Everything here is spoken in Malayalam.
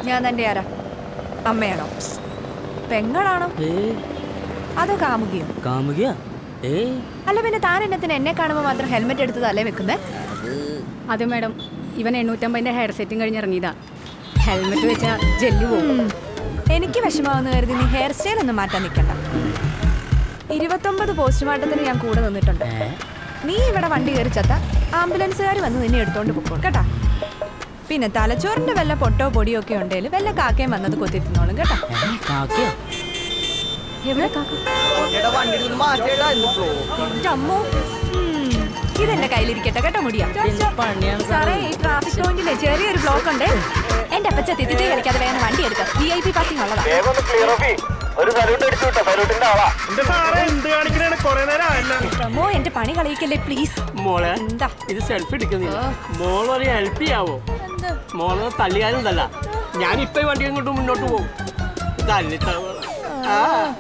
ഞാൻ തന്റെ ആരാ? അമ്മയാണോ? പെങ്ങളാണോ? അതോ കാമുകിയോ? കാമുകിയാ? അല്ല പിന്നെ താൻ എന്നത്തിന് എന്നെ കാണുമ്പോൾ മാത്രം ഹെൽമെറ്റ് എടുത്ത് തലേ വെക്കുന്നേ? അതെ മാഡം, ഇവൻ 850 ഹെയർ സെറ്റും കഴിഞ്ഞ് ഇറങ്ങിയതാ. ഹെൽമെറ്റ് വെച്ചാ ജെല്ലി പോകും. എനിക്ക് വിഷമാവെന്ന് കരുതി നീ ഹെയർ സ്റ്റൈൽ ഒന്നും മാറ്റാൻ നിൽക്കണ്ട. 29 പോസ്റ്റ്മോർട്ടത്തിന് ഞാൻ കൂടെ നിന്നിട്ടുണ്ട്. നീ ഇവിടെ വണ്ടി കയറി ചത്ത ആംബുലൻസുകാർ വന്ന് നിന്നെ എടുത്തോണ്ട് പോകും കേട്ടാ. പിന്നെ തലച്ചോറിന്റെ വല്ല പൊട്ടോ പൊടിയോ ഒക്കെ ഉണ്ടെങ്കിൽ വല്ല കാക്കയും വന്നത് കൊത്തി തിന്നോളും കേട്ടാ. എവിടെ കാക്ക? എന്റെ അമ്മോ, ഇതെന്റെ കയ്യിലിരിക്കട്ടെ കേട്ടോ മുടിയാ. സാറേ, ഈ ട്രാഫിക് പോയിന്റിലെ ചെറിയൊരു ബ്ലോക്ക് ഉണ്ട്. എന്റെ അപ്പച്ച തിത്തി കളിക്കാതെ വേഗം വണ്ടി എടുക്കാം. VIP പാസിംഗ് ഉള്ളതാ. അമ്മോ, എന്റെ പണി കളിക്കല്ലേ പ്ലീസ്. മോളെ, എന്താ ഇത് സെൽഫി എടുക്കുന്നില്ല. മോളൊരു ഹെൽപ്പ് ചെയ്യാവോ? മോളെ തള്ളിയാലും തല്ല. ഞാൻ ഇപ്പൊ വണ്ടി അങ്ങോട്ട് മുന്നോട്ട് പോകും. തല്ലിത്ത